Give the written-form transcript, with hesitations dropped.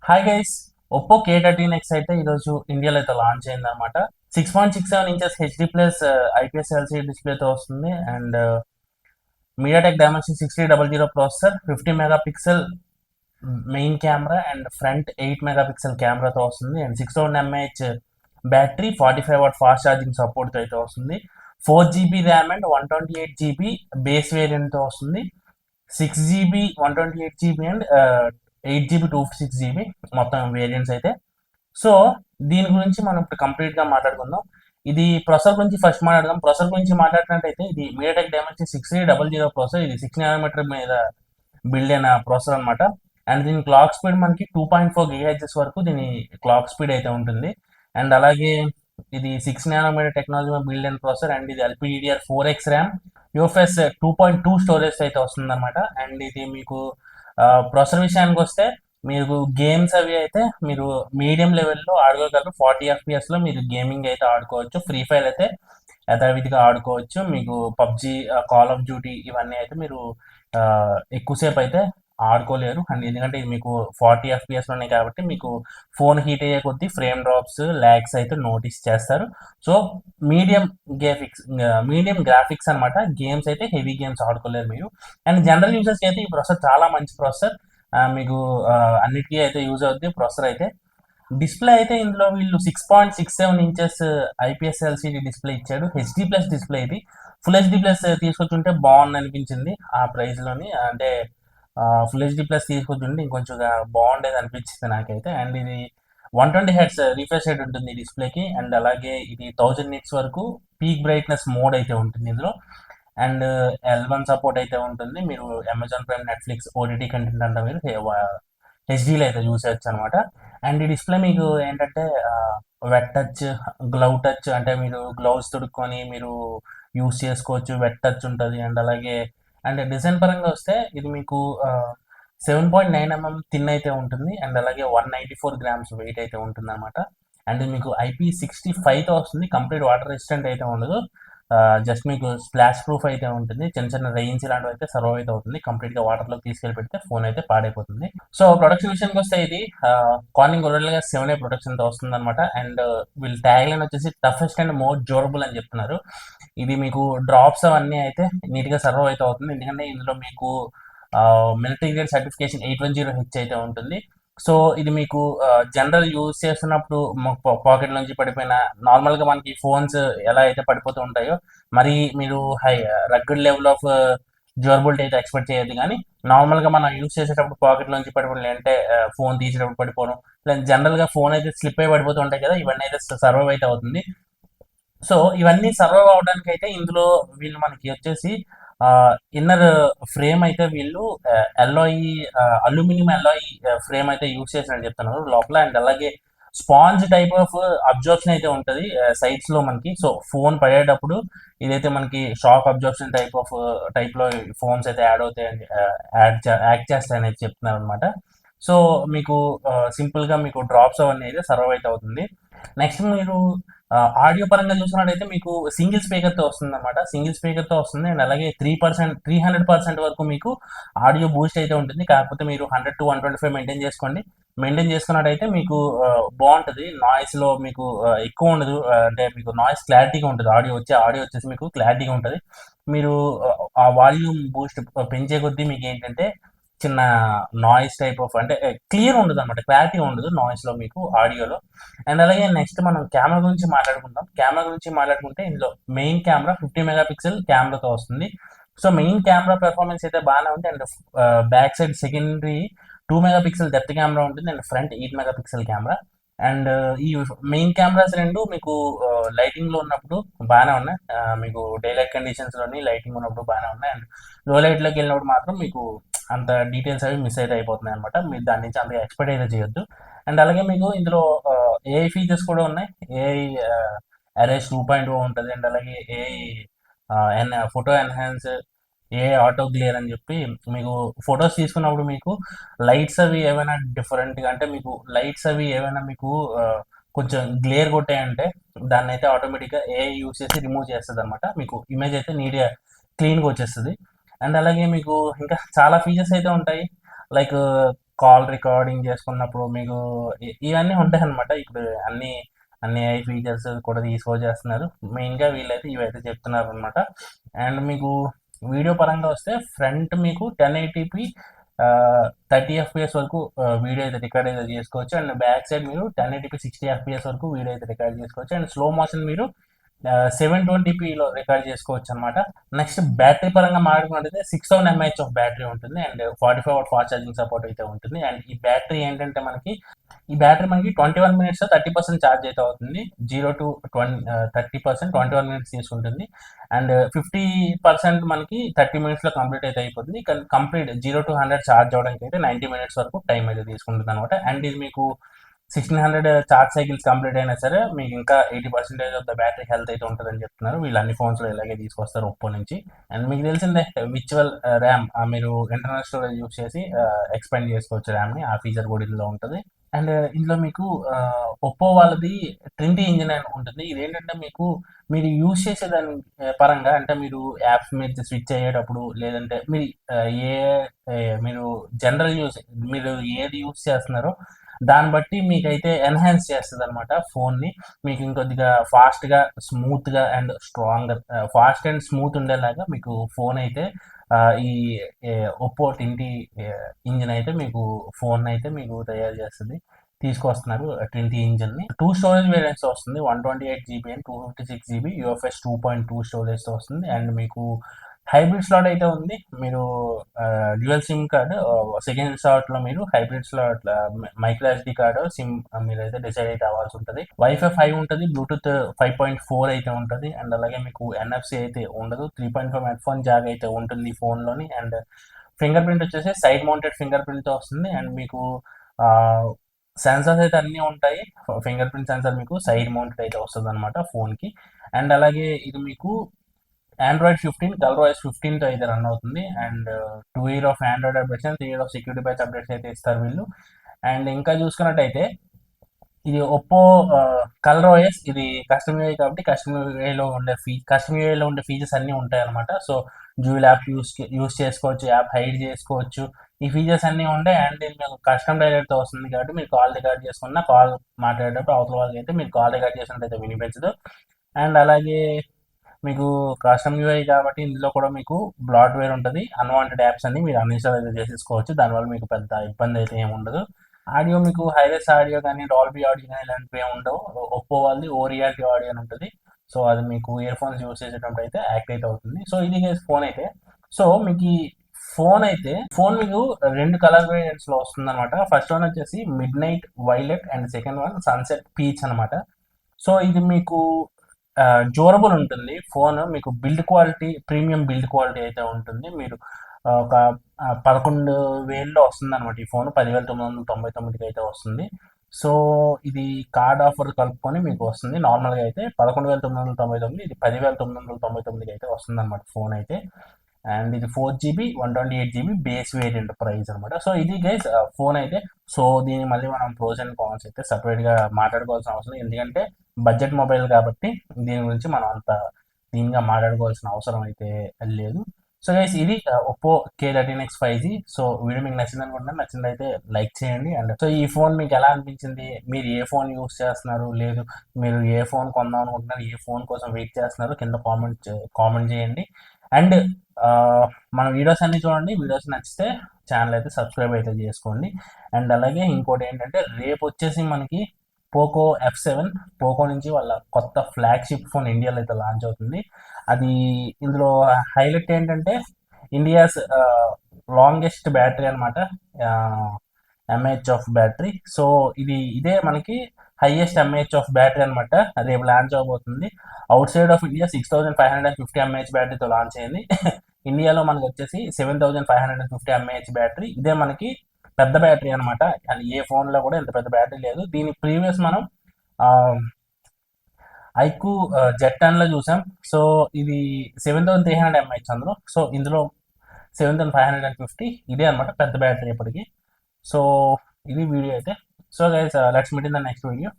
Hi guys. Oppo K13X అయితే ఈరోజు ఇండియాలో అయితే లాంచ్ అయింది అనమాట. 6.67 inches HD plus IPS LCD డిస్ప్లేతో వస్తుంది. And MediaTek Dimensity 6000 processor, 50 megapixel main camera and front 8 megapixel కెమెరాతో వస్తుంది. And 6000 mAh battery, 45 watt fast charging సపోర్ట్తో అయితే వస్తుంది. 4 GB RAM and 128 GB base వేరియంట్తో వస్తుంది. 6 GB 128 GB and 8 GB 256 GB మొత్తం వేరియంట్స్ అయితే. సో దీని గురించి మనం ఇప్పుడు కంప్లీట్గా మాట్లాడుకుందాం. ఇది ప్రొసెసర్ గురించి ఫస్ట్ మాట్లాడదాం. ప్రొసెసర్ గురించి మాట్లాడినట్టయితే ఇది మీడియాటెక్ డైమెన్షన్ 6300 ప్రాసెసర్. ఇది 6 nm మీద బిల్డ్ అయిన ప్రాసెసర్ అనమాట. అండ్ దీని క్లాక్ స్పీడ్ మనకి 2.4 GHz వరకు దీని క్లాక్ స్పీడ్ అయితే ఉంటుంది. అండ్ అలాగే ఇది 6 nm టెక్నాలజీ మీద బిల్డ్ అయిన ప్రాసెసర్. అండ్ ఇది LPDDR4X ర్యామ్, యూఎఫ్ఎస్ 2.2 స్టోరేజ్ అయితే వస్తుంది అనమాట. అండ్ ఇది మీకు ప్రాసెసర్ విషయానికి వస్తే మీరు గేమ్స్ అవి అయితే మీరు మీడియం లెవెల్లో ఆడుకోగలరు. 40 FPS లో మీరు గేమింగ్ అయితే ఆడుకోవచ్చు. ఫ్రీ ఫైర్ అయితే యథావిధిగా ఆడుకోవచ్చు. మీకు పబ్జి, కాల్ ఆఫ్ డ్యూటీ ఇవన్నీ అయితే మీరు ఆ, ఎక్కువసేపు అయితే ఆడుకోలేరు. అండ్ ఎందుకంటే ఇది మీకు 40 FPS లోనే కాబట్టి మీకు ఫోన్ హీట్ అయ్యే కొద్దీ ఫ్రేమ్ డ్రాప్స్, ల్యాగ్స్ అయితే నోటీస్ చేస్తారు. So medium graphics medium graphics అనమాట. గేమ్స్ అయితే హెవీ గేమ్స్ ఆడుకోలేరు మీరు. అండ్ జనరల్ యూజర్స్కి అయితే ఈ ప్రాసెసర్ చాలా మంచి ప్రాసెసర్. మీకు అన్నిటికీ అయితే యూజ్ అవుద్ది ప్రాసెసర్ అయితే. డిస్ప్లే అయితే ఇందులో వీళ్ళు 6.67 ఇంచెస్ ఐపీఎస్ ఎల్సీడీ డిస్ప్లే ఇచ్చాడు. హెచ్డి ప్లస్ డిస్ప్లే ఇది. ఫుల్ హెచ్డి ప్లస్ తీసుకొచ్చుంటే బాగుంది అనిపించింది ఆ ప్రైస్లోని. అంటే ఫుల్ హెచ్డి ప్లస్ తీసుకొచ్చుంటే ఇంకొంచెం బాగుండేది అనిపించింది నాకైతే. అండ్ ఇది 120 Hz రిఫ్రెష్ రేట్ ఉంటుంది ఈ డిస్ప్లేకి. అండ్ అలాగే ఇది 1000 nits వరకు పీక్ బ్రైట్నెస్ మోడ్ అయితే ఉంటుంది ఇందులో. అండ్ L1 సపోర్ట్ అయితే ఉంటుంది. మీరు Amazon prime, Netflix, OTT content అంతా మీరు హెచ్డీలో అయితే చూసేయచ్చు అనమాట. అండ్ ఈ డిస్ప్లే మీకు ఏంటంటే వెట్ టచ్, గ్లౌ టచ్, అంటే మీరు గ్లౌస్ తొడుక్కొని మీరు యూస్ చేసుకోవచ్చు. వెట్ టచ్ ఉంటుంది. అండ్ అలాగే అండ్ డిజైన్ పరంగా వస్తే ఇది మీకు 7.9 mm థిన్ అయితే ఉంటుంది. అండ్ అలాగే 194 grams వెయిట్ అయితే ఉంటుంది అనమాట. అండ్ ఇది మీకు IP65తో వస్తుంది. కంప్లీట్ వాటర్ రెసిస్టెంట్ అయితే ఉండదు. జస్ట్ మీకు స్ప్లాష్ ప్రూఫ్ అయితే ఉంటుంది. చిన్న చిన్న రెయిన్స్ ఇలాంటివి అయితే సర్వ్ అయితే అవుతుంది. కంప్లీట్గా వాటర్లోకి తీసుకెళ్ళి పెడితే ఫోన్ అయితే పాడైపోతుంది. సో ప్రొడక్షన్ విషయానికి వస్తే ఇది కార్నింగ్ గొరిల్లా 7A ప్రొడక్షన్తో వస్తుంది అనమాట. అండ్ వీళ్ళు ట్యాగ్ లైన్ వచ్చేసి టఫెస్ట్ అండ్ మోర్ డ్యూరబుల్ అని చెప్తున్నారు. ఇది మీకు డ్రాప్స్ అవన్నీ అయితే నీట్గా సర్వ్ అయితే అవుతుంది. ఎందుకంటే ఇందులో మీకు మిలిటరీ గ్రేడ్ సర్టిఫికేషన్ 810H అయితే ఉంటుంది. సో ఇది మీకు జనరల్ యూజ్ చేస్తున్నప్పుడు పాకెట్ నుంచి పడిపోయిన, నార్మల్గా మనకి ఫోన్స్ ఎలా అయితే పడిపోతూ ఉంటాయో మరి మీరు రగ్గడ్ లెవెల్ ఆఫ్ డ్యూరబిలిటీ అయితే ఎక్స్పెక్ట్ చేయొద్దు. కానీ నార్మల్గా మనం యూజ్ చేసేటప్పుడు పాకెట్ నుంచి పడిపోయి, అంటే ఫోన్ తీసేటప్పుడు పడిపోవడం, లేదా జనరల్గా ఫోన్ అయితే స్లిప్ అయి పడిపోతూ ఉంటాయి కదా, ఇవన్నీ అయితే సర్వైవ్ అయితే అవుతుంది. సో ఇవన్నీ సర్వైవ్ అవడానికి అయితే ఇందులో వీళ్ళు మనకి వచ్చేసి ఇన్నర్ ఫ్రేమ్ అయితే వీళ్ళు ఎల్లోయి అల్యూమినియం ఎల్లోయి ఫ్రేమ్ అయితే యూస్ చేసినట్టు చెప్తున్నారు లోపల. అండ్ అలాగే స్పాంజ్ టైప్ ఆఫ్ అబ్జర్ప్షన్ అయితే ఉంటుంది సైడ్స్ లో మనకి. సో ఫోన్ పడేటప్పుడు ఇదైతే మనకి షాక్ అబ్జర్ప్షన్ టైప్ లో ఫోన్స్ అయితే యాడ్ అవుతాయని యాక్ట్ చేస్తాయని అయితే చెప్తున్నారు అనమాట. సో మీకు సింపుల్ గా మీకు డ్రాప్స్ అవన్నీ అయితే సర్వ్ అయితే అవుతుంది. నెక్స్ట్ మీరు ఆడియో పరంగా చూసినట్టయితే మీకు సింగిల్ స్పీకర్తో వస్తుంది అనమాట. సింగిల్ స్పీకర్తో వస్తుంది. అండ్ అలాగే 300% వరకు మీకు ఆడియో బూస్ట్ అయితే ఉంటుంది. కాకపోతే మీరు 100 to 125 మెయింటైన్ చేసుకోండి. మెయింటైన్ చేసుకున్నట్టయితే మీకు బాగుంటుంది. నాయిస్లో మీకు ఎక్కువ ఉండదు. అంటే మీకు నాయిస్ క్లారిటీగా ఉంటుంది. ఆడియో వచ్చేసి మీకు క్లారిటీగా ఉంటుంది. మీరు ఆ వాల్యూమ్ బూస్ట్ పెంచే కొద్దీ మీకు ఏంటంటే చిన్న నాయిస్ టైప్ ఆఫ్, అంటే క్లియర్ ఉండదు అనమాట, క్లారిటీ ఉండదు నాయిస్లో మీకు ఆడియోలో. అండ్ అలాగే నెక్స్ట్ మనం కెమెరా గురించి మాట్లాడుకుందాం. కెమెరా గురించి మాట్లాడుకుంటే ఇందులో మెయిన్ కెమెరా 50 మెగా పిక్సెల్ కెమెరాతో వస్తుంది. సో మెయిన్ కెమెరా పెర్ఫార్మెన్స్ అయితే బాగానే ఉంది. And back side secondary 2 megapixel depth camera ఉంటుంది. And front 8 megapixel camera. And ఈ మెయిన్ కెమెరాస్ రెండు మీకు లైటింగ్ లో ఉన్నప్పుడు బాగానే ఉన్నాయి. మీకు డే లైట్ కండిషన్స్ లోని లైటింగ్ ఉన్నప్పుడు బాగానే ఉన్నాయి. అండ్ లో లైట్ లోకి వెళ్ళినప్పుడు మాత్రం మీకు అంత డీటెయిల్స్ అవి మిస్ అయితే అయిపోతున్నాయి అనమాట. మీరు దాని నుంచి అంత ఎక్స్పెక్ట్ అయితే చేయొద్దు. అండ్ అలాగే మీకు ఇందులో ఏఐ ఫీచర్స్ కూడా ఉన్నాయి. ఏఐ అరేస్ 2.0 ఉంటుంది. అండ్ అలాగే AI photo enhance, AI auto glare అని చెప్పి మీకు ఫొటోస్ తీసుకున్నప్పుడు మీకు లైట్స్ అవి ఏమైనా డిఫరెంట్గా, అంటే మీకు లైట్స్ అవి ఏమైనా మీకు కొంచెం గ్లేర్ కొట్టాయంటే దాన్ని అయితే ఆటోమేటిక్గా ఏఐ యూస్ చేసి రిమూవ్ చేస్తుంది అనమాట. మీకు ఇమేజ్ అయితే నీట్గా క్లీన్గా వచ్చేస్తుంది. అండ్ అలాగే మీకు ఇంకా చాలా ఫీచర్స్ అయితే ఉంటాయి. లైక్ కాల్ రికార్డింగ్ చేసుకున్నప్పుడు మీకు ఇవన్నీ ఉంటాయి అనమాట. ఇప్పుడు అన్ని అన్ని AI ఫీచర్స్ కూడా తీసుకొచ్చేస్తున్నారు. మెయిన్గా వీళ్ళైతే ఇవైతే చెప్తున్నారు అనమాట. అండ్ మీకు వీడియో పరంగా వస్తే ఫ్రంట్ మీకు 1080p 30 FPS వరకు వీడియో అయితే రికార్డ్ అయితే చేసుకోవచ్చు. అండ్ బ్యాక్ సైడ్ మీరు 1080p 60 FPS వరకు వీడియో అయితే రికార్డ్ చేసుకోవచ్చు. అండ్ స్లో మోషన్ మీరు 720pలో రికార్డ్ చేసుకోవచ్చు అనమాట. నెక్స్ట్ బ్యాటరీ పరంగా మాట్లాడుకున్నట్టయితే 6000 mAh ఆఫ్ బ్యాటరీ ఉంటుంది. And 45 watt fast charging support అయితే ఉంటుంది. అండ్ ఈ బ్యాటరీ ఏంటంటే ఈ బ్యాటరీ మనకి 21 minutes 30% ఛార్జ్ అయితే అవుతుంది. 0 to 30% 21 minutes తీసుకుంటుంది. అండ్ 50% మనకి 30 minutes కంప్లీట్ అయితే అయిపోతుంది. కంప్లీట్ 0 to 100 ఛార్జ్ అవ్వడానికి అయితే 90 minutes వరకు టైం అయితే తీసుకుంటుంది అనమాట. అండ్ ఇది మీకు 1600 ఛార్జ్ సైకిల్స్ కంప్లీట్ అయినా సరే మీకు ఇంకా 80% ఆఫ్ ద బ్యాటరీ హెల్త్ అయితే ఉంటుందని చెప్తున్నారు. వీళ్ళు అన్ని ఫోన్స్లో ఇలాగే తీసుకొస్తారు ఒప్పో నుంచి. అండ్ మీకు తెలిసిందే విర్చువల్ ర్యామ్ మీరు ఇంటర్నల్ స్టోరేజ్ యూస్ చేసి ఎక్స్పాండ్ చేసుకోవచ్చు ర్యామ్ని. ఆ ఫీచర్ కూడా ఇందులో ఉంటుంది. అండ్ ఇందులో మీకు ఒప్పో వాళ్ళది ట్రింటీ ఇంజిన్ అని ఉంటుంది. ఇదేంటంటే మీరు యూజ్ చేసేదాని పరంగా అంటే మీరు యాప్స్ మీద స్విచ్ అయ్యేటప్పుడు లేదంటే ఏ మీరు జనరల్ యూస్ మీరు ఏది యూస్ చేస్తున్నారో దాన్ని బట్టి మీకైతే ఎన్హాన్స్ చేస్తుంది అనమాట ఫోన్ని. మీకు ఇంకొద్దిగా ఫాస్ట్గా స్మూత్గా అండ్ స్ట్రాంగ్గా ఫాస్ట్ అండ్ స్మూత్ ఉండేలాగా మీకు ఫోన్ అయితే ఈ ఒప్పో ట్వంటీ ఇంజిన్ అయితే మీకు ఫోన్ అయితే మీకు తయారు చేస్తుంది, తీసుకొస్తున్నారు 20 ఇంజిన్ని. 2 స్టోరేజ్ వేరియంట్స్ వస్తుంది, 128GB అండ్ 256GB UFS 2.2 స్టోరేజ్తో వస్తుంది. అండ్ మీకు హైబ్రిడ్ స్లాట్ అయితే ఉంది. మీరు డ్యూయల్ సిమ్ కార్డ్ సెకండ్ స్లాట్లో మీరు hybrid slot micro SD card SIM మీరైతే డిసైడ్ అయితే అవ్వాల్సి ఉంటుంది. వైఫై 5 ఉంటుంది, బ్లూటూత్ 5.4 అయితే ఉంటుంది. అండ్ అలాగే మీకు NFC అయితే ఉండదు. 3.5 హెడ్ఫోన్ జాగ్ అయితే ఉంటుంది ఫోన్లోని. అండ్ ఫింగర్ ప్రింట్ వచ్చేసి సైడ్ మౌంటెడ్ ఫింగర్ ప్రింట్తో వస్తుంది. అండ్ మీకు సెన్సర్స్ అయితే అన్నీ ఉంటాయి. ఫింగర్ ప్రింట్ సెన్సర్ మీకు సైడ్ మౌంటెడ్ అయితే వస్తుంది అనమాట ఫోన్కి. అండ్ అలాగే ఇది మీకు Android 15 ColorOS 15తో అయితే రన్ అవుతుంది. And 2 year of Android updates and 3 year of security patch updates అయితే ఇస్తారు వీళ్ళు. అండ్ ఇంకా చూసుకున్నట్టయితే ఇది ఒప్పో ColorOS ఇది కస్టమ్ యూఐ కాబట్టి కస్టమ్ యూఐలో ఉండే ఫీచర్స్ అన్నీ ఉంటాయి అనమాట. సో డ్యూయల్ యాప్ యూస్ చేసుకోవచ్చు, యాప్ హైడ్ చేసుకోవచ్చు, ఈ ఫీచర్స్ అన్నీ ఉంటాయి. అండ్ ఇది మీకు కస్టమ్ డైరెక్ట్తో వస్తుంది కాబట్టి మీరు కాల్ రికార్డ్ చేసుకున్న కాల్ మాట్లాడేటప్పుడు అవతల వాళ్ళకి అయితే మీరు కాల్ రికార్డ్ చేసినట్టయితే వినిపించదు. అండ్ అలాగే మీకు కస్టమ్ యూఐ కాబట్టి ఇందులో కూడా మీకు బ్లాట్వేర్ ఉంటుంది. అన్వాంటెడ్ యాప్స్ అన్ని మీరు అన్ఇన్స్టాల్ అయితే చేసేసుకోవచ్చు. దానివల్ల మీకు పెద్ద ఇబ్బంది అయితే ఏమి ఉండదు. ఆడియో మీకు హైరెస్ ఆడియో కానీ డాల్బీ ఆడియో కానీ ఇలాంటివి ఏమి ఉండవు. ఒప్పో వాళ్ళది ఓ రియాలిటీ ఆడియో అని ఉంటుంది. సో అది మీకు ఇయర్ ఫోన్స్ యూస్ చేసేటప్పుడు అయితే యాక్టివేట్ అవుతుంది. సో ఇది ఫోన్ అయితే సో మీకు ఈ ఫోన్ మీకు 2 కలర్ వేరియంట్స్లో వస్తుంది అనమాట. ఫస్ట్ వన్ వచ్చేసి mid night violet and second one sunset peach అనమాట. సో ఇది మీకు డ్యూరబుల్ ఉంటుంది ఫోన్. మీకు ప్రీమియం బిల్డ్ క్వాలిటీ అయితే ఉంటుంది. మీరు ఒక 11,000లో వస్తుంది అనమాట ఈ ఫోన్. 10,999కి అయితే వస్తుంది. సో ఇది కార్డ్ ఆఫర్ కలుపుకొని మీకు వస్తుంది. నార్మల్గా అయితే 11,999, ఇది 10,999కి అయితే వస్తుంది అనమాట ఫోన్ అయితే. అండ్ ఇది 4GB 128GB base variant price అనమాట. సో ఇది గైస్ ఫోన్ అయితే. సో దీన్ని మళ్ళీ మనం ప్రోస్ అండ్ కాన్స్ అయితే సపరేట్గా మాట్లాడుకోవాల్సిన అవసరం లేదు. ఎందుకంటే బడ్జెట్ మొబైల్ కాబట్టి దీని గురించి మనం అంత దీనిగా మాట్లాడుకోవాల్సిన అవసరం అయితే లేదు. సో గైస్ ఇది Oppo K13X 5G. So video మీకు నచ్చింది అనుకుంటున్నాను. నచ్చిందైతే లైక్ చేయండి. అండ్ సో ఈ ఫోన్ మీకు ఎలా అనిపించింది, మీరు ఏ ఫోన్ యూస్ చేస్తున్నారు, లేదు మీరు ఏ ఫోన్ కొందాం అనుకుంటున్నారు, ఏ ఫోన్ కోసం వెయిట్ చేస్తున్నారు, కింద కామెంట్ చేయండి. అండ్ మన వీడియోస్ అన్ని చూడండి. వీడియోస్ నచ్చితే ఛానల్ అయితే సబ్స్క్రైబ్ అయితే చేసుకోండి. అండ్ అలాగే ఇంకోటి ఏంటంటే రేపు వచ్చేసి మనకి పోకో F7 పోకో నుంచి వాళ్ళ కొత్త ఫ్లాగ్షిప్ ఫోన్ ఇండియాలో అయితే లాంచ్ అవుతుంది. అది ఇందులో హైలైట్ ఏంటంటే ఇండియాస్ లాంగెస్ట్ బ్యాటరీ అనమాట, ఎంఏహెచ్ ఆఫ్ బ్యాటరీ. సో ఇదే మనకి హైయెస్ట్ ఎంఏహెచ్ ఆఫ్ బ్యాటరీ అనమాట. రేపు లాంచ్ అవబోతుంది. Outside of India 6550 mAh బ్యాటరీతో లాంచ్ అయింది. ఇండియాలో మనకు వచ్చేసి 7550 mAh బ్యాటరీ. ఇదే మనకి పెద్ద బ్యాటరీ అనమాట. అది ఏ ఫోన్లో కూడా ఇంత పెద్ద బ్యాటరీ లేదు. దీని ప్రీవియస్ మనం ఐక్యూ Z10లో చూసాం. సో ఇది 7300 mAh అందులో. సో ఇందులో 7550 ఇదే అనమాట పెద్ద బ్యాటరీ ఇప్పటికి. సో ఇది వీడియో అయితే. So guys let's meet in the next video.